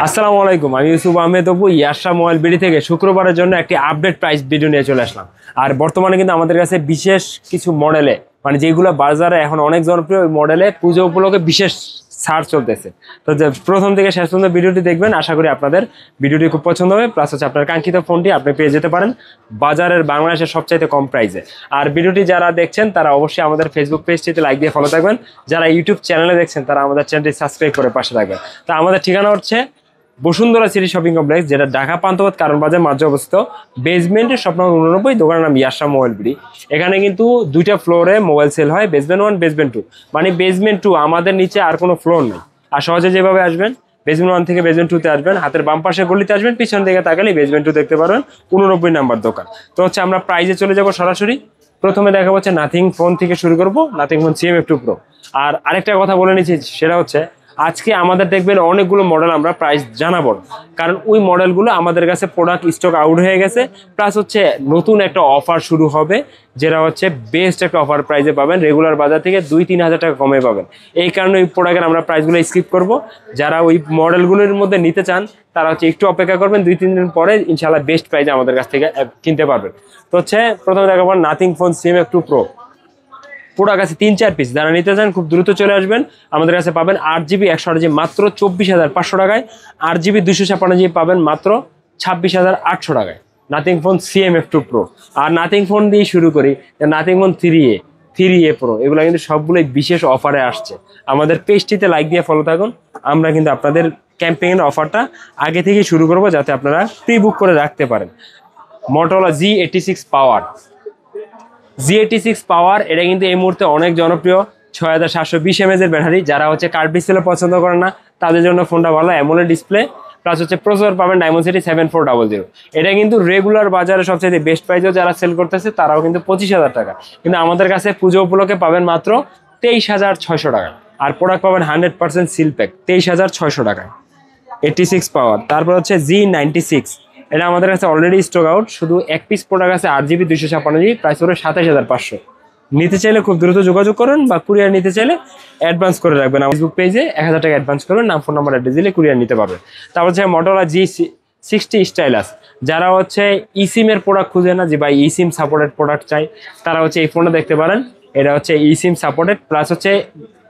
আসসালামু আলাইকুম, আমি ইউসুফ আহমেদ অপু ইয়াশা মোবাইল বিডি থেকে শুক্রবারের জন্য একটি আপডেট প্রাইস ভিডিও নিয়ে চলে আসলাম। আর বর্তমানে কিন্তু আমাদের কাছে বিশেষ কিছু মডেলে মানে যেগুলো বাজারে এখন অনেক জনপ্রিয় ওই মডেলে পুজো উপলক্ষে বিশেষ ছাড় চলতেছে। তো প্রথম থেকে শেষ পর্যন্ত ভিডিওটি দেখবেন, আশা করি আপনাদের ভিডিওটি খুব পছন্দ হবে। প্লাস হচ্ছে আপনার কাঙ্ক্ষিত ফোনটি আপনি পেয়ে যেতে পারেন বাজারের বাংলাদেশের সবচাইতে কম প্রাইসে। আর ভিডিওটি যারা দেখছেন তারা অবশ্যই আমাদের ফেসবুক পেজটিতে লাইক দিয়ে ফলো থাকবেন। যারা ইউটিউব চ্যানেলে দেখছেন তারা আমাদের চ্যানেলটি সাবস্ক্রাইব করে পাশে থাকবেন। তো আমাদের ঠিকানা হচ্ছে বসুন্ধরা সিটি শপিং কমপ্লেক্স, যেটা ঢাকা পান্থপথ কারণ বাজার মাঝে অবস্থিত। বেসমেন্টের স্বপ্ন 89, দোকানের নাম ইয়াশা মোবাইল বিডি। এখানে কিন্তু দুইটা ফ্লোরে মোবাইল সেল হয়, বেসমেন্ট 1 বেসমেন্ট 2। মানে বেসমেন্ট 2 আমাদের নিচে আর কোনো ফ্লোর নেই। আর সহজে যেভাবে আসবেন বেসমেন্ট 1 থেকে বেসমেন্ট 2 তে আসবেন, হাতের বাম পাশে গলিতে আসবেন, পিছন দিকে তাকালে বেসমেন্ট 2 দেখতে পারবেন, 89 নাম্বার দোকান। তো হচ্ছে আমরা প্রাইজে চলে যাব সরাসরি। প্রথমে দেখা হচ্ছে নাথিং ফোন থেকে শুরু করব, নাথিং ফোন CMF2 Pro। আর আরেকটা কথা বলে নিচ্ছি, সেটা হচ্ছে আজকে আমাদের দেখবেন অনেকগুলো মডেল আমরা প্রাইস জানাবো, কারণ ওই মডেলগুলো আমাদের কাছে প্রোডাক্ট স্টক আউট হয়ে গেছে। প্লাস হচ্ছে নতুন একটা অফার শুরু হবে, যেটা হচ্ছে বেস্ট একটা অফার প্রাইসে পাবেন, রেগুলার বাজার থেকে 2-3 হাজার টাকা কমে পাবেন। এই কারণে ওই প্রোডাক্টের আমরা প্রাইসগুলো স্কিপ করব। যারা ওই মডেলগুলোর মধ্যে নিতে চান তারা হচ্ছে একটু অপেক্ষা করবেন, 2-3 দিন পরে ইনশাআল্লাহ বেস্ট প্রাইসে আমাদের কাছ থেকে কিনতে পারবেন। তো হচ্ছে প্রথমে দেখাবো nothing phone CMF2 Pro। Product আছে 3-4 পিস, যারা নিতে চান খুব দ্রুত চলে আসবেন। আমাদের কাছে পাবেন 8GB 128GB মাত্র 24,500 টাকায়। 8GB 256GB পাবেন মাত্র 26,800 টাকায়, নাথিং ফোন CMF2 Pro। আর নাথিং ফোন দিয়ে শুরু করি, নাথিং ফোন 3A Pro, এগুলো কিন্তু সবগুলোই বিশেষ অফারে আসছে। আমাদের পেজটিতে লাইক দিয়ে ফলো থাকুন। আমরা কিন্তু আপনাদের ক্যাম্পেইনের অফারটা আগে থেকে শুরু করব, যাতে আপনারা প্রি বুক করে রাখতে পারেন। Motorola G86 পাওয়ার, G86 পাওয়ার, এটা কিন্তু এই মুহূর্তে অনেক জনপ্রিয়। 6720 mAh এর ব্যাটারি। যারা হচ্ছে কার্ভ ডিসপ্লে পছন্দ করেন না তাদের জন্য ফোনটা ভালো, অ্যামোলেড ডিসপ্লে। প্লাস হচ্ছে প্রসেসর পাবেন Dimensity 7400। এটা কিন্তু রেগুলার বাজারে সবচেয়ে বেস্ট প্রাইসেও যারা সেল করতেছে তারাও কিন্তু 25,000 টাকা, কিন্তু আমাদের কাছে পুজো উপলক্ষে পাবেন মাত্র 23,600 টাকা। আর প্রোডাক্ট পাবেন 100% সিল প্যাক, 23,600 টাকায় 86 পাওয়ার। তারপর হচ্ছে G96, এটা আমাদের কাছে অলরেডি স্টক আউট, শুধু এক পিস প্রোডাক্ট আছে 8GB 256GB, প্রাইস হলো 27,500। নিতে চাইলে খুব দ্রুত যোগাযোগ করুন, বা কুরিয়ার নিতে চাইলে অ্যাডভান্স করে রাখবেন। ফেসবুক পেজে 1000 টাকা অ্যাডভান্স করবেন, নাম ফোন নাম্বার অ্যাড্রেস দিলে কুরিয়ার নিতে পারবেন। তারপর হচ্ছে Motorola G60 স্টাইলাস। যারা হচ্ছে eSIM এর প্রোডাক্ট খুঁজে না, যে ভাই eSIM সাপোর্টেড প্রোডাক্ট চাই, তারা হচ্ছে এই ফোনটা দেখতে পারেন। এটা হচ্ছে eSIM সাপোর্টেড। প্লাস হচ্ছে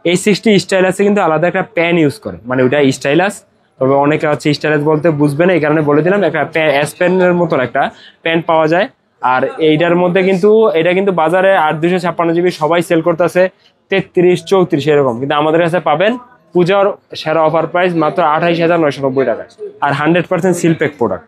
এই 60 স্টাইলাসে কিন্তু আলাদা একটা প্যান ইউজ করে, মানে ওইটা স্টাইলাস, তবে অনেকে হচ্ছে স্টাইলাস বলতে বুঝবে না, এই কারণে বলে দিলাম। একটা এস পেনের মতন একটা প্যান পাওয়া যায়। আর এইটার মধ্যে কিন্তু এটা কিন্তু বাজারে 8 256GB সবাই সেল করতেছে 33-34 এরকম, কিন্তু আমাদের কাছে পাবেন পূজার সেরা অফার প্রাইস মাত্র 28,990 টাকা। আর 100% সিল প্যাক প্রোডাক্ট।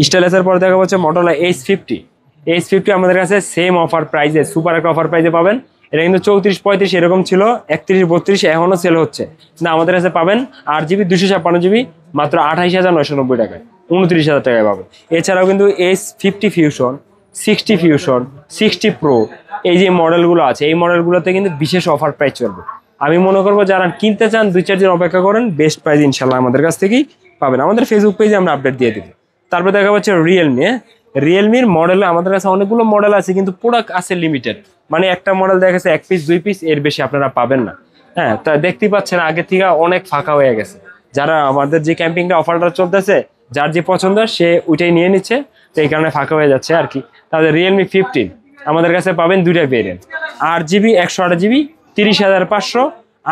স্টাইলাসের পর দেখা হচ্ছে Motorola H50 আমাদের কাছে সেম অফার প্রাইসে, সুপার একটা অফার প্রাইসে পাবেন। এটা কিন্তু 34-35 এরকম ছিল, 31-32 এখনো সেল হচ্ছে, কিন্তু আমাদের কাছে পাবেন 8GB 256GB মাত্র 28,990 টাকায়, 29,000 টাকায় পাবেন। এছাড়াও কিন্তু S50 Fusion, 60 Fusion, 60 Pro, এই যে মডেলগুলো আছে এই মডেলগুলোতে কিন্তু বিশেষ অফার প্রাইস চলবে। আমি মনে করবো যারা কিনতে চান 2-4 দিন অপেক্ষা করেন, বেস্ট প্রাইস ইনশাল্লাহ আমাদের কাছ থেকেই পাবেন। আমাদের ফেসবুক পেজে আমরা আপডেট দিয়ে দিব। তারপর দেখা যাচ্ছে রিয়েলমির মডেলে আমাদের কাছে অনেকগুলো মডেল আছে, কিন্তু প্রোডাক্ট আছে লিমিটেড। মানে একটা মডেল দেখা গেছে 1 পিস 2 পিস, এর বেশি আপনারা পাবেন না। হ্যাঁ, তা দেখতেই পাচ্ছেন আগে থেকে অনেক ফাঁকা হয়ে গেছে। যারা আমাদের যে ক্যাম্পিংটা অফারটা চলতেছে, যার যে পছন্দ সে ওইটাই নিয়ে নিচ্ছে, তো এই কারণে ফাঁকা হয়ে যাচ্ছে আর কি। তাহলে রিয়েলমি 15 আমাদের কাছে পাবেন দুইটা variant, 8GB 128GB 30,500,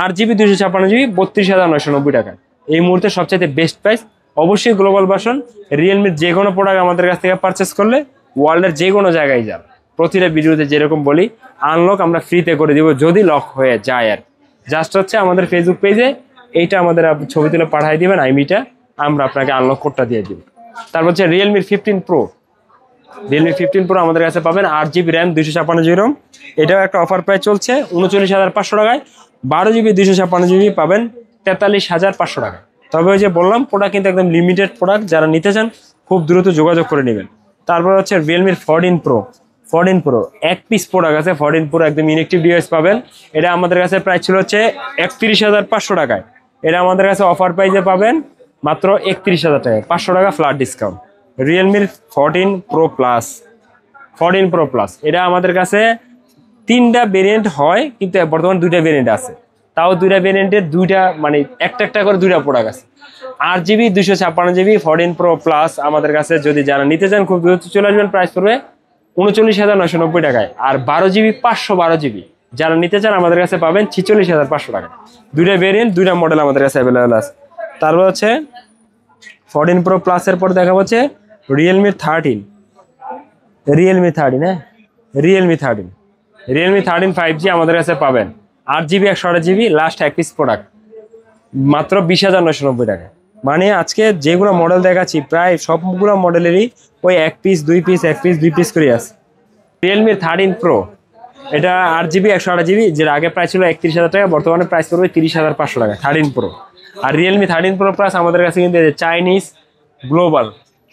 8GB 256GB 32,990 টাকা। এই মুহূর্তে সবচাইতে বেস্ট প্রাইস। অবশ্যই গ্লোবাল ভার্সন রিয়েলমির যে কোনো প্রোডাক্ট আমাদের কাছ থেকে পারচেস করলে ওয়ার্ল্ডের যে কোনো জায়গায় যাবে। প্রতিটা ভিডিওতে যেরকম বলি, আনলক আমরা ফ্রিতে করে দিব যদি লক হয়ে যায়। আর জাস্ট হচ্ছে আমাদের ফেসবুক পেজে এইটা আমাদের ছবি তুলে পাঠিয়ে দিবেন আইমিটা, আমরা আপনাকে আনলক কোডটা দিয়ে দিব। তারপর হচ্ছে রিয়েলমি 15 Pro আমাদের কাছে পাবেন 8GB RAM 256GB ROM। এটাও একটা অফার প্রাইস চলছে 39,500 টাকায়। 12GB 256GB পাবেন 43,500 টাকায়। তবে ওই যে বললাম প্রোডাক্ট কিন্তু একদম লিমিটেড প্রোডাক্ট, যারা নিতে চান খুব দ্রুত যোগাযোগ করে নেবেন। তারপর হচ্ছে রিয়েলমির 14 Pro এক পিস প্রোডাক্ট আছে। 14 Pro একদম ইনএক্টিভ ডিভাইস পাবেন। এটা আমাদের কাছে প্রাইস ছিল হচ্ছে 31,500 টাকায়। এটা আমাদের কাছে অফার প্রাইসে পাবেন মাত্র 31,000 টাকায়, 500 টাকা ফ্ল্যাট ডিসকাউন্ট। রিয়েলমির 14 Pro Plus এটা আমাদের কাছে 3টা ভেরিয়েন্ট হয়, কিন্তু বর্তমানে 2টা ভেরিয়েন্ট আছে। তাও 2টা ভেরিয়েন্টের 2টা মানে একটা করে 2টা প্রোডাক্ট আছে। 8GB 256GB 14 Pro Plus আমাদের কাছে যদি যারা নিতে চান খুব দ্রুত চলে আসবেন, প্রাইস পড়বে 39,990 টাকায়। আর 12GB 512GB যারা নিতে চান আমাদের কাছে পাবেন 46,500 টাকা। দুইটা ভেরিয়েন্ট, দুইটা মডেল আমাদের কাছে অ্যাভেলেবেল আছে। তারপর হচ্ছে 14 Pro Plus এর পর দেখা হচ্ছে Realme 13, Realme 13, হ্যাঁ Realme 13 5G আমাদের কাছে পাবেন 8GB 128GB লাস্ট এক পিস প্রোডাক্ট মাত্র 20,990 টাকা। মানে আজকে যেগুলো মডেল দেখাচ্ছি প্রায় সবগুলো মডেলেরই ওই এক পিস দুই পিস করে আছে। Realme 13 Pro এটা 8GB 128GB, যেটা আগে প্রাইস ছিল 31,000 টাকা, বর্তমানে প্রাইস পড়বে 30,500 টাকা 13 Pro। আর Realme 13 Pro Plus আমাদের কাছে কিন্তু চাইনিজ গ্লোবাল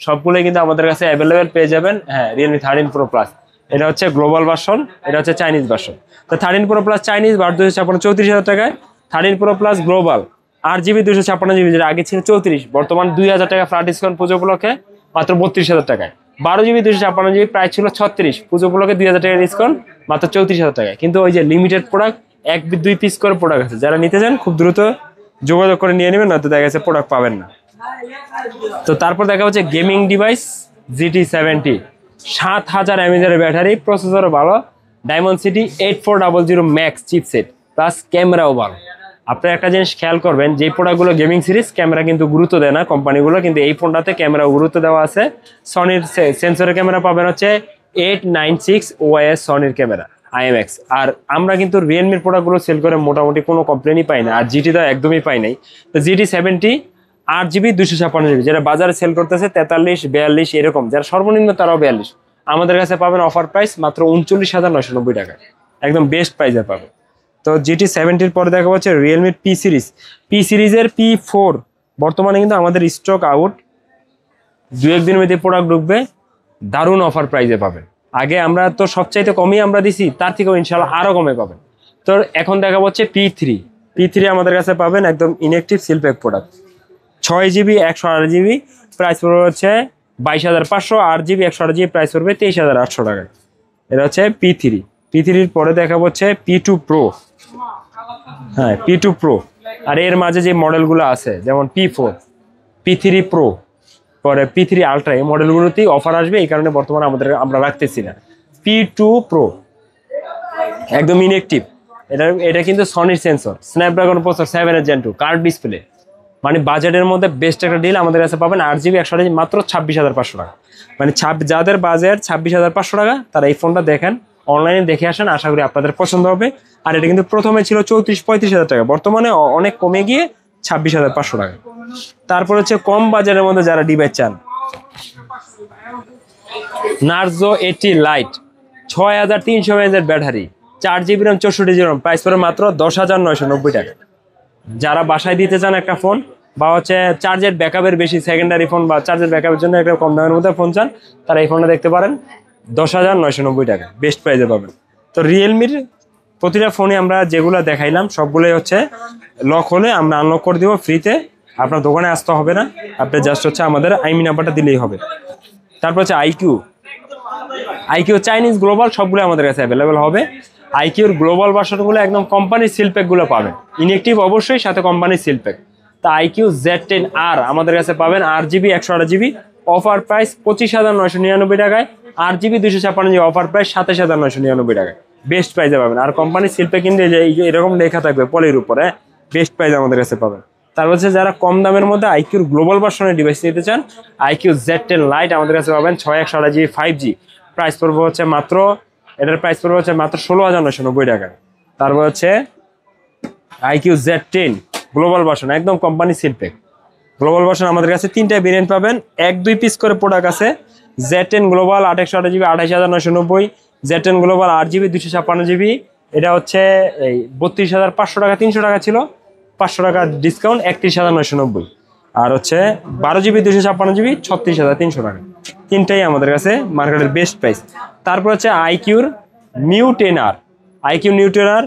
সবগুলোই কিন্তু আমাদের কাছে অ্যাভেলেবেল পেয়ে যাবেন। হ্যাঁ Realme 13 Pro Plus এটা হচ্ছে গ্লোবাল ভার্সন, এটা হচ্ছে চাইনিজ ভার্সন। তো 13 Pro Plus চাইনিজ 34,000 টাকায়, 13 Pro Plus global 8GB 256GB যেটা আগে ছিল 34, বর্তমান 2,000 টাকা ফ্ল্যাট ডিসকাউন্ট পুজো উপলক্ষে মাত্র 32,000 টাকায়। 12GB 256GB প্রাইস ছিল 36, পুজো উপলক্ষে 2,000 টাকা ডিসকাউন্ট মাত্র 34,000 টাকায়। কিন্তু ওই যে লিমিটেড প্রোডাক্ট এক দুই পিস করে প্রোডাক্ট আছে, যারা নিতে চান খুব দ্রুত যোগাযোগ করে নিয়ে নেবেন, নয়তো দেখা গেছে প্রোডাক্ট পাবেন না। তো তারপর দেখা হচ্ছে gaming device GT70 7000 mAh battery, প্রসেসরও ভালো, Dimensity 8400 max chipset plus ক্যামেরাও ভালো। আপনি একটা জিনিস খেয়াল করবেন, যে প্রোডাক্টগুলো গেমিং সিরিজ ক্যামেরা কিন্তু গুরুত্ব দেয় না কোম্পানিগুলো, কিন্তু এই ফোনটাতে ক্যামেরা গুরুত্ব দেওয়া আছে। সনির সেন্সরের ক্যামেরা পাবেন হচ্ছে 896 OIS সনির ক্যামেরা IMX। আর আমরা কিন্তু রিয়েলমির প্রোডাক্টগুলো সেল করে মোটামুটি কোনো কমপ্লেনই পাই না, আর জিটি তো একদমই পাই নাই। তো GT70 8GB 256GB যেটা বাজারে সেল করতেছে 43 42 এরকম, যারা সর্বনিম্ন তারাও 42, আমাদের কাছে পাবেন অফার প্রাইস মাত্র 39,990 টাকা, একদম বেস্ট প্রাইসে পাবেন। তো GT70 পরে দেখা হচ্ছে রিয়েলমি পি সিরিজের P4 বর্তমানে কিন্তু আমাদের স্টক আউট, দু একদিনের মধ্যে প্রোডাক্ট ঢুকবে, দারুণ অফার প্রাইসে পাবেন। আগে আমরা তো সবচাইতে কমই আমরা দিছি, তার থেকেও ইনশাল্লাহ আরো কমে পাবেন। তো এখন দেখা হচ্ছে P3 আমাদের কাছে পাবেন একদম inactive seal pack product, 6GB 128GB price পড়বে হচ্ছে 22,500, 8GB 128GB প্রাইস পড়বে 23,800 টাকা। এটা হচ্ছে P3 পরে দেখা হচ্ছে P2 Pro, হ্যাঁ P2 Pro। আর এর মাঝে যে মডেলগুলো আছে যেমন P4, P3 Pro, পরে P3 Ultra, এই মডেলগুলোতেই অফার আসবে, এই কারণে বর্তমানে আমরা রাখতেছি না। P2 Pro একদম ইনঅ্যাক্টিভ, এটা কিন্তু সনির sensor, Snapdragon processor 7 Gen 2 curve display, মানে বাজেটের মধ্যে বেস্ট একটা ডিল আমাদের কাছে পাবেন। 8GB 128GB মাত্র 26,500 টাকা, মানে যাদের বাজেট 26,500 টাকা তারা এই ফোনটা দেখেন, অনলাইনে দেখে আসেন, আশা করি আপনাদের পছন্দ হবে। আর এটা কিন্তু প্রথমে ছিল 34-35,000 টাকা, বর্তমানে অনেক কমে গিয়ে 26,500 টাকা। তারপর হচ্ছে কম বাজারের মধ্যে যারা ডিভাইস চান, Narzo 80 light 6300 mAh battery, 4GB RAM 64GB RAM, price পড়ে মাত্র 10,990 টাকা। যারা বাসায় দিতে চান একটা ফোন, বা হচ্ছে চার্জের ব্যাকআপের বেশি সেকেন্ডারি ফোন, বা চার্জের ব্যাকআপের জন্য একটা কম দামের মধ্যে ফোন চান, তারা এই ফোনটা দেখতে পারেন 10,990 টাকা, বেস্ট প্রাইসে পাবেন। তো রিয়েলমির প্রতিটা ফোনে আমরা যেগুলো দেখাইলাম সবগুলোই হচ্ছে লক হলে আমরা আনলক করে দিব ফ্রিতে, আপনার দোকানে আসতে হবে না, আপনি জাস্ট হচ্ছে আমাদের আইমি নাম্বারটা দিলেই হবে। তারপর হচ্ছে আইকিউ চাইনিজ গ্লোবাল সবগুলো আমাদের কাছে অ্যাভেলেবেল হবে। আইকিউর গ্লোবাল ভার্সনগুলো একদম কোম্পানির সিলপ্যাকগুলো পাবেন, ইনঅ্যাক্টিভ অবশ্যই, সাথে কোম্পানির সিলপ্যাক। তা আইকিউ Z10R আমাদের কাছে পাবেন 8GB 128GB, অফার প্রাইস 25,999 টাকায়, 8GB 256GB অফার প্রাইস 27,999 টাকায়, বেস্ট প্রাইসে পাবেন। আর কোম্পানির শিল্পে কিন্তু এরকম লেখা থাকবে পলির উপরে, বেস্ট প্রাইস আমাদের কাছে পাবেন। তারপর হচ্ছে যারা কম দামের মধ্যে আইকিউর গ্লোবাল ভার্সনের ডিভাইস নিতে চান, আইকিউ Z10 লাইট আমাদের কাছে পাবেন 6/128GB 5G, প্রাইস পড়বে হচ্ছে মাত্র, এটার প্রাইস পড়বে হচ্ছে মাত্র 16,990 টাকা। তারপর হচ্ছে আইকিউ Z10 গ্লোবাল ভার্সন একদম কোম্পানি সিলপ্যাক গ্লোবাল ভার্সন আমাদের কাছে 3টা ভেরিয়েন্ট পাবেন, 1-2 পিস করে প্রোডাক্ট আছে। Z10 global 8/128GB 28,990, Z10 global 8GB 256GB, এটা হচ্ছে এই 32,500 টাকা, 300 টাকা ছিল, 500 টাকা ডিসকাউন্ট 31,990। আর হচ্ছে 12GB 256GB 36,300 টাকা, তিনটাই আমাদের কাছে মার্কেটের বেস্ট প্রাইস। তারপর হচ্ছে আইকিউর new 10R 6,400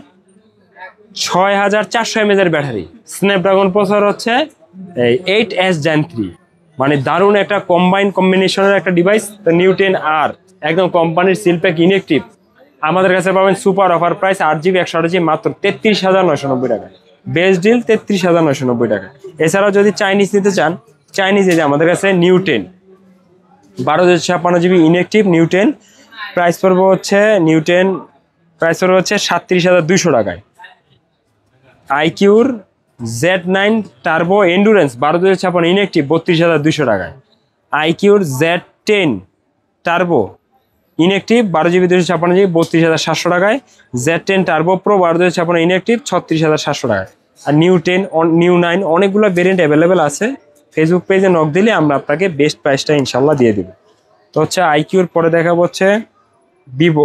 mAh battery, Snapdragon processor হচ্ছে 8S Gen 3, মানে দারুণ একটা কম্বিনেশনের একটা ডিভাইস। তো নিউ 10R একদম কোম্পানির সিলপ্যাক ইনঅ্যাক্টিভ, আমাদের কাছে পাবেন super offer price 8GB 128GB মাত্র 33,990 টাকা, বেস্ট ডিল 33,990 টাকা। এছাড়াও যদি চাইনিজ নিতে চান, চাইনিজ এই যে আমাদের কাছে new 10 1256 GB inactive new 10 price পড়বে হচ্ছে নিউ 10 প্রাইস পড়বে হচ্ছে 37,200 টাকায়। আইকিউর Z9 টার্বো এন্ডুরেন্স 1256 ইনঅ্যাক্টিভ 32,200 টাকায়। আইকিউর Z10 turbo inactive 12 GB 256 GB 32,700 টাকায়। Z10 টার্বো প্রো 1256 ইনঅ্যাক্টিভ 36,700 টাকায়। আর নিউ 10 নিউ 9 অনেকগুলো ভেরিয়েন্ট অ্যাভেলেবেল আছে। ফেসবুক পেজে নক দিলে আমরা আপনাকে বেস্ট প্রাইসটা ইনশাল্লাহ দিয়ে দেব। তো হচ্ছে আইকিউর পরে দেখাবো হচ্ছে ভিভো,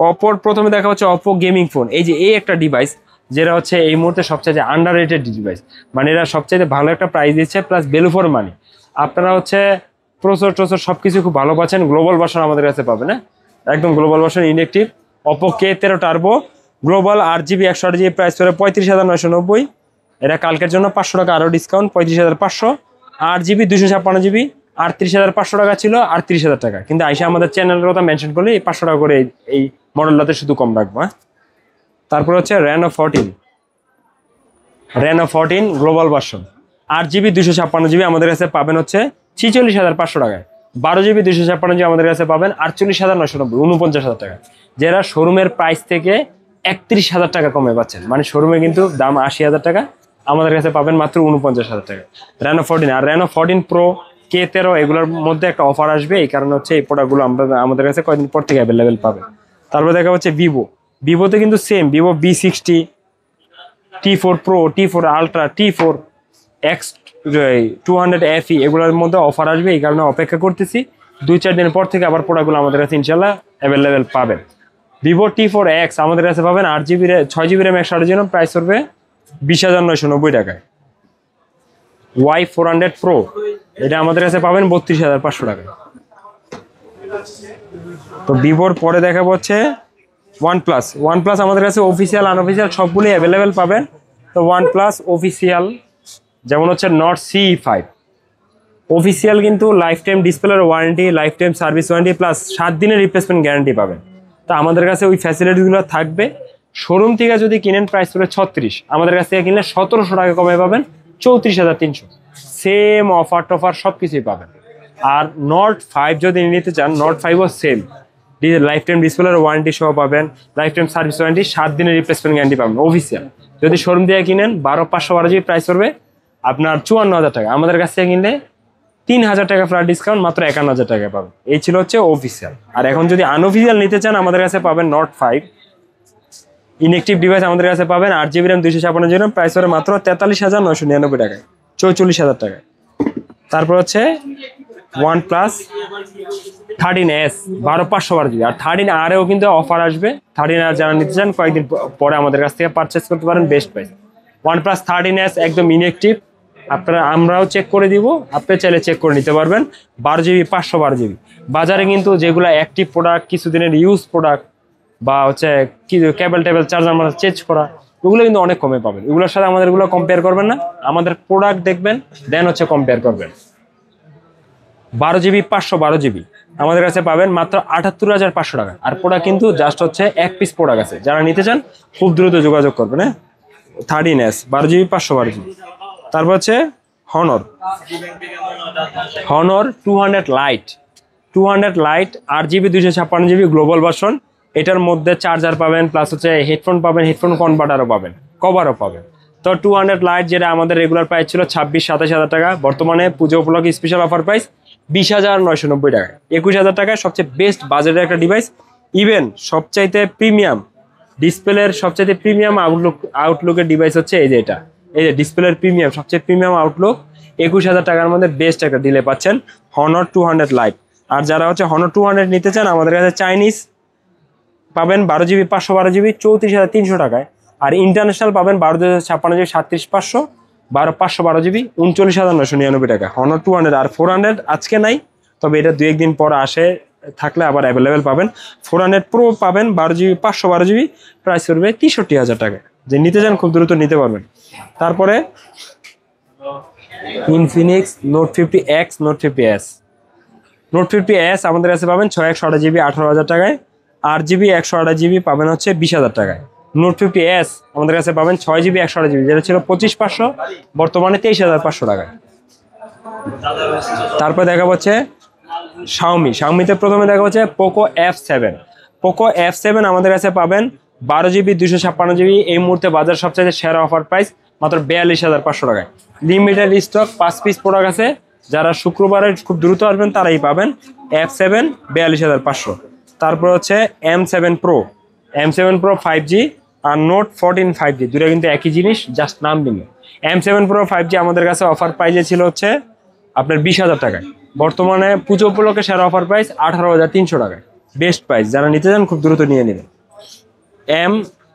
অপোর প্রথমে দেখা হচ্ছে অপো গেমিং ফোন। এই যে এই একটা ডিভাইস যেটা হচ্ছে এই মুহূর্তে সবচেয়ে আন্ডার রেটেড ডিভাইস, মানে এরা সবচেয়ে ভালো একটা প্রাইস দিচ্ছে প্লাস ভ্যালু ফর মানি। আপনারা হচ্ছে প্রসেসর টসর সব কিছু খুব ভালো পাচ্ছেন। গ্লোবাল ভার্সন আমাদের কাছে পাবেন, না একদম global version inactive Oppo K13 turbo global 8GB 128GB price করে 35,990। এটা কালকের জন্য 500 টাকা আরও ডিসকাউন্ট 35,500। 8GB 256GB 38,500 টাকা ছিল 38,000 টাকা, কিন্তু আইসা আমাদের চ্যানেলের কথা মেনশন করলে এই 500 টাকা করে এই মডেলটাতে শুধু কম রাখবো। হ্যাঁ, তারপর হচ্ছে Reno 14 global version 8GB 256GB আমাদের কাছে পাবেন হচ্ছে 46,500 টাকায়। 12GB 256GB আমাদের কাছে পাবেন 48,990 49,000 টাকা, যারা শোরুমের প্রাইস থেকে 31,000 টাকা কমে পাচ্ছেন। মানে শোরুমে কিন্তু দাম 80,000 টাকা, আমাদের কাছে পাবেন মাত্র 49,000 টাকা Reno 14। আর Reno 14 Pro K13 এগুলোর মধ্যে একটা অফার আসবে, এই কারণে হচ্ছে এই প্রোডাক্টগুলো আমাদের কাছে কয়েকদিন পর থেকে অ্যাভেলেবেল পাবেন। তারপর দেখা হচ্ছে ভিভোতে কিন্তু same Vivo V60 T4 Pro T4 Ultra T4 X 200 FE এগুলোর মধ্যে অফার আসবে, এই কারণে অপেক্ষা করতেছি। 2-4 দিন পর থেকে আবার প্রোডাক্টগুলো আমাদের কাছে ইনশাল্লাহ অ্যাভেলেবেল পাবেন। ভিভো T4X আমাদের কাছে পাবেন 8GB 6GB RAM 128GB price করবে 20,990 টাকায়। Y400 Pro এটা আমাদের কাছে পাবেন 32,500 টাকায়। তো ভিভোর পরে দেখা হচ্ছে OnePlus আমাদের কাছে অফিসিয়াল আনঅফিসিয়াল সবগুলোই অ্যাভেলেবেল পাবেন। তো OnePlus অফিসিয়াল যেমন হচ্ছে Nord CE5 অফিসিয়াল কিন্তু লাইফ টাইম ডিসপ্লের warranty, life time service warranty plus 7 দিনের রিপ্লেসমেন্ট গ্যারান্টি পাবেন। তো আমাদের কাছে ওই ফ্যাসিলিটিগুলো থাকবে। শোরুম থেকে যদি কিনেন প্রাইস হলো 36, আমাদের কাছ থেকে কিনলে 1700 টাকা কমে পাবেন 34,300। সেম অফার টফার সব কিছুই পাবেন। আর Nord 5 যদি নিতে চান, Nord 5ও সেম লাইফ টাইম ডিসপ্লের ওয়ারেন্টি সহ পাবেন, লাইফ টাইম সার্ভিস ওয়ারেন্টি, 7 দিনের রিপ্লেসমেন্ট গ্যারান্টি পাবেন অফিসিয়াল। যদি শোরুম থেকে কিনেন 512GB প্রাইস করবে আপনার 54,000 টাকা, আমাদের কাছ থেকে কিনলে 3,000 টাকা ফ্ল্যাট ডিসকাউন্ট মাত্র 51,000 টাকায় পাবেন। এই ছিল হচ্ছে অফিসিয়াল। আর এখন যদি আনঅফিসিয়াল নিতে চান আমাদের কাছে পাবেন Nord 5 ইনঅ্যাক্টিভ ডিভাইস আমাদের কাছে পাবেন 8GB RAM 256GB প্রাইস করে মাত্র 43,999 টাকায় 44,000 টাকায়। তারপর হচ্ছে OnePlus 13S 12/512GB আর 13Rও কিন্তু অফার আসবে। 13R যারা নিতে চান কয়েকদিন পরে আমাদের কাছ থেকে পারচেস করতে পারেন বেস্ট প্রাইস। OnePlus 13S একদম ইনঅ্যাক্টিভ, আমরাও চেক করে দিব, আপনি চাইলে চেক করে নিতে পারবেন। 12GB 512GB বাজারে কিন্তু যেগুলো অ্যাক্টিভ প্রোডাক্ট, কিছুদিনের ইউজ প্রোডাক্ট বা হচ্ছে কি কেবল টেবল চার্জার আমরা চেঞ্জ করা, ওগুলো কিন্তু অনেক কমে পাবেন। এগুলোর সাথে আমাদেরগুলো কম্পেয়ার করবেন না, আমাদের প্রোডাক্ট দেখবেন দেন হচ্ছে কম্পেয়ার করবেন। 12GB 512GB আমাদের কাছে পাবেন মাত্র 78,500 টাকা। আর প্রোডাক্ট কিন্তু জাস্ট হচ্ছে এক পিস প্রোডাক্ট আছে, যারা নিতে চান খুব দ্রুত যোগাযোগ করবেন। হ্যাঁ, 13S 12GB 512GB। তারপর হচ্ছে Honor 200 Lite 8GB 256GB global version. এটার মধ্যে চার্জার পাবেন প্লাস হচ্ছে হেডফোন পাবেন, হেডফোন কনভার্টারও পাবেন, কভারও পাবেন। তো 200 Lite যেটা আমাদের রেগুলার প্রাইস ছিল 26-27 টাকা, বর্তমানে পুজো উপলক্ষে স্পেশাল অফার প্রাইস 20,990 টাকা, 21,000 টাকায় সবচেয়ে বেস্ট বাজেটের একটা ডিভাইস। ইভেন সবচাইতে প্রিমিয়াম ডিসপ্লের সবচাইতে প্রিমিয়াম আউটলুকের ডিভাইস হচ্ছে এই যে এটা, এই যে ডিসপ্লের প্রিমিয়াম সবচেয়ে প্রিমিয়াম আউটলুক 21,000 টাকার মধ্যে বেস্ট একটা ডিলে পাচ্ছেন Honor 200 Lite। আর যারা হচ্ছে Honor 200 নিতে চান আমাদের কাছে চাইনিজ পাবেন 12GB 512GB 34,300 টাকায়। আর ইন্টারন্যাশনাল পাবেন 12,256GB 37,500 512GB 39,999 টাকা Honor 200। আর 400 আজকে নাই, তবে এটা 2-1 দিন পর আসে, থাকলে আবার অ্যাভেলেবেল পাবেন। 400 Pro পাবেন 12GB 512GB প্রাইস করবে 63,000 টাকা। যে নিতে চান খুব দ্রুত নিতে পারবেন। তারপরে Infinix Note 50X Note 50S আমাদের কাছে পাবেন 6/128GB 18,000 টাকায়। 8GB 128GB পাবেন হচ্ছে 20,000 টাকায়। নোট 50s আমাদের কাছে পাবেন 6GB 128GB, যেটা ছিল 25,500, বর্তমানে 23,500 টাকায়। তারপর দেখা হচ্ছে শাওমিতে প্রথমে দেখা হচ্ছে পোকো F7। পোকো F7 আমাদের কাছে পাবেন 12GB 256GB, এই মুহূর্তে বাজার সবচেয়ে সেরা অফার প্রাইস মাত্র 42,500 টাকায়। লিমিটেড স্টক 5 পিস প্রোডাক্ট আছে, যারা শুক্রবারে খুব দ্রুত আসবেন তারাই পাবেন F7 42,500। তারপর হচ্ছে M7 Pro 5G আর নোট 14 5G, দুটো কিন্তু একই জিনিস, জাস্ট নাম ভিন্ন। M7 Pro 5G আমাদের কাছে অফার প্রাইসে ছিল হচ্ছে আপনার 20,000 টাকায়, বর্তমানে পুজো উপলক্ষে সেরা অফার প্রাইস 18,300 টাকায়, বেস্ট প্রাইস। যারা নিতে চান খুব দ্রুত নিয়ে নেবেন।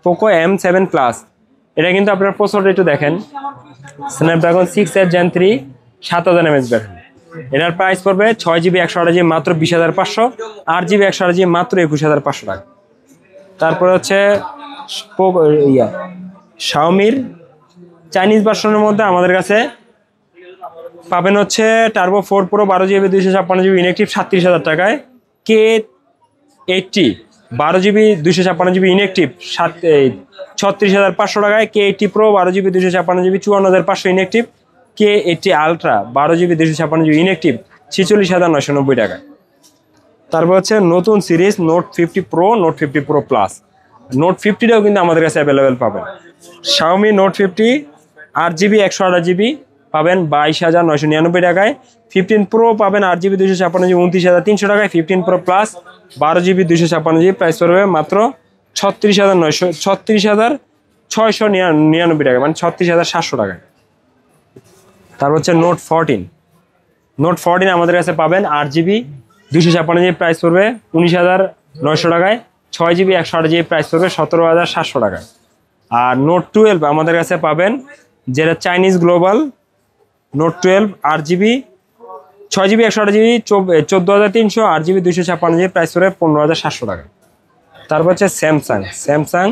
পোকো M7 Plus, এটা কিন্তু আপনার প্রসেসরটা একটু দেখেন, স্ন্যাপড্রাগন 6 Gen 3 7000 mAh ব্যাটারি। এটার প্রাইস পড়বে 6GB 128GB মাত্র 20,500, 8GB 128GB মাত্র 21,500 টাকা। তারপরে হচ্ছে শাওমির চাইনিজ ভার্সনের মধ্যে আমাদের কাছে পাবেন হচ্ছে turbo 4 Pro 12GB 256GB inactive 37,000 টাকায়, K80 12GB 256GB ইনঅ্যাকটিভ 36,500 টাকায়, K80 Pro 12GB 256GB 54,500 inactive, K80 Ultra 12GB 256GB inactive 46,990 টাকায়। তারপর হচ্ছে নতুন series note 50 Pro, note 50 Pro Plus, note 50টাও কিন্তু আমাদের কাছে অ্যাভেলেবেল পাবেন। শাওমি নোট 50 8GB 128GB পাবেন 22,999 টাকায়, 15 Pro পাবেন 8GB 256GB 29,300 টাকায়, 15 Pro Plus 12GB 256GB price পড়বে মাত্র 36,699 টাকা, মানে 36,700 টাকায়। তারপর হচ্ছে নোট 14 আমাদের কাছে পাবেন 8GB 256GB প্রাইস পড়বে 19,900 টাকায়, 6GB 128GB প্রাইস পড়বে 17,700 টাকায়। আর নোট 12 আমাদের কাছে পাবেন, যেটা Chinese global note 12 8GB 6GB 128GB 14,300, 8GB 256GB price পড়বে 15,700 টাকা। তারপর হচ্ছে স্যামসাং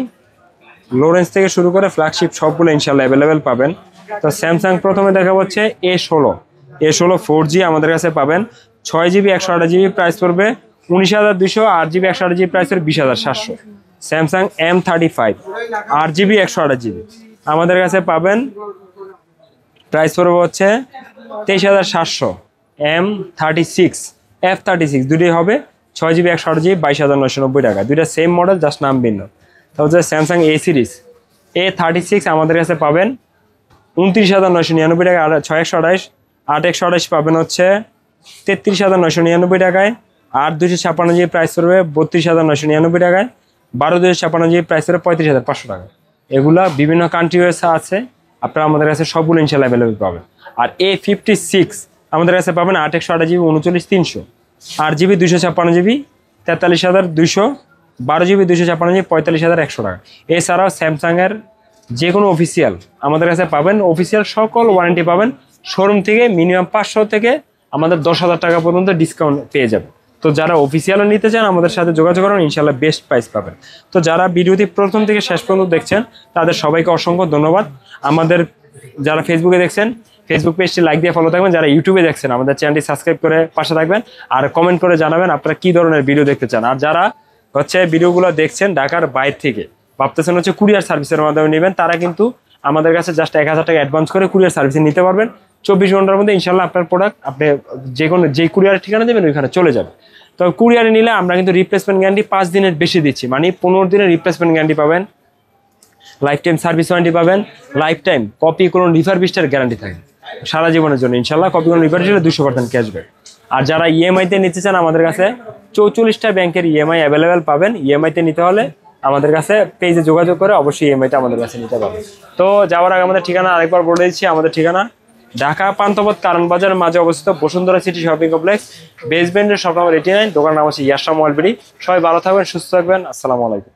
লোরেন্স থেকে শুরু করে ফ্ল্যাগশিপ সবগুলো ইনশাল্লাহ অ্যাভেলেবেল পাবেন। তো স্যামসাং প্রথমে দেখা হচ্ছে A16 4G আমাদের কাছে পাবেন 6GB 128GB প্রাইস পড়বে 19,200, 8GB 128GB প্রাইস পড়বে 20,700। স্যামসাং M35 8GB 128GB আমাদের কাছে পাবেন, প্রাইস পড়বে হচ্ছে 23,700। F36 দুটোই হবে 6GB 128GB 22,990 টাকা, দুইটা সেম মডেল, জাস্ট নাম ভিন্ন। তারপর হচ্ছে স্যামসাং A সিরিজ A36 আমাদের কাছে পাবেন 29,999 টাকা, 6/128 8/128 পাবেন হচ্ছে 33,999 টাকায়, 8/256GB প্রাইস পড়বে 32,999 টাকায়, 12/256GB প্রাইস পড়বে 35,500 টাকা। এগুলা বিভিন্ন কান্ট্রি আছে, আপনারা আমাদের কাছে সবগুলো ইনশাল্লাহ অ্যাভেলেবেল পাবেন। আর A56 আমাদের কাছে পাবেন 8/128GB 39,300, 8GB 256GB 43,200, 12GB 256GB 45,100 টাকা। এছাড়াও স্যামসাংয়ের যে কোনো অফিসিয়াল আমাদের কাছে পাবেন, অফিসিয়াল সকল ওয়ারেন্টি পাবেন শোরুম থেকে, মিনিমাম 500 থেকে আমাদের 10,000 টাকা পর্যন্ত ডিসকাউন্ট পেয়ে যাবে। তো যারা অফিসিয়ালও নিতে চান আমাদের সাথে যোগাযোগ করুন, ইনশাল্লাহ বেস্ট প্রাইস পাবেন। তো যারা ভিডিওটি প্রথম থেকে শেষ পর্যন্ত দেখছেন তাদের সবাইকে অসংখ্য ধন্যবাদ। আমাদের যারা ফেসবুকে দেখছেন ফেসবুক পেজটি লাইক দিয়ে ফলো থাকবেন, যারা ইউটিউবে দেখছেন আমাদের চ্যানেলটি সাবস্ক্রাইব করে পাশে থাকবেন, আর কমেন্ট করে জানাবেন আপনারা কী ধরনের ভিডিও দেখতে চান। আর যারা হচ্ছে ভিডিওগুলো দেখছেন ঢাকার বাইরে থেকে, ভাবতেছেন হচ্ছে কুরিয়ার সার্ভিসের মাধ্যমে নেবেন, তারা কিন্তু আমাদের কাছে জাস্ট 1,000 টাকা অ্যাডভান্স করে কুরিয়ার সার্ভিসে নিতে পারবেন। 24 ঘন্টার মধ্যে ইনশাল্লাহ আপনার প্রোডাক্ট আপনি যে কুরিয়ারের ঠিকানা দেবেন ওইখানে চলে যাবে। তো কুরিয়ারে নিলে আমরা কিন্তু রিপ্লেসমেন্ট গ্যারান্টি 5 দিনের বেশি দিচ্ছি, মানে 15 দিনের রিপ্লেসমেন্ট গ্যারান্টি পাবেন, লাইফ টাইম সার্ভিস ওয়ারেন্টি পাবেন, লাইফ টাইম কপি কোনো রিফারবিশডের গ্যারান্টি থাকে সারা জীবনের জন্য ইনশাল্লাহ, কপি কোনো রিফারবিশ হলে 200% ক্যাশব্যাক। আর যারা ইএমআইতে নিতে চান আমাদের কাছে 44টা ব্যাংকের ইএমআই অ্যাভেলেবেল পাবেন। ইএমআইতে নিতে হলে আমাদের কাছে পেজে যোগাযোগ করে অবশ্যই ইএমআইটা আমাদের কাছে নিতে পারবেন। তো যাওয়ার আগে আমাদের ঠিকানা আরেকবার বলে দিচ্ছি, আমাদের ঠিকানা ঢাকা পান্থপথ কারণ বাজারের মাঝে অবস্থিত বসুন্ধরা সিটি শপিং কমপ্লেক্স, বেসমেন্টের শপ নাম্বার 89, দোকানের নাম হচ্ছে ইয়াশা মোবাইল বিডি। সবাই ভালো থাকবেন, সুস্থ থাকবেন, আসসালামু আলাইকুম।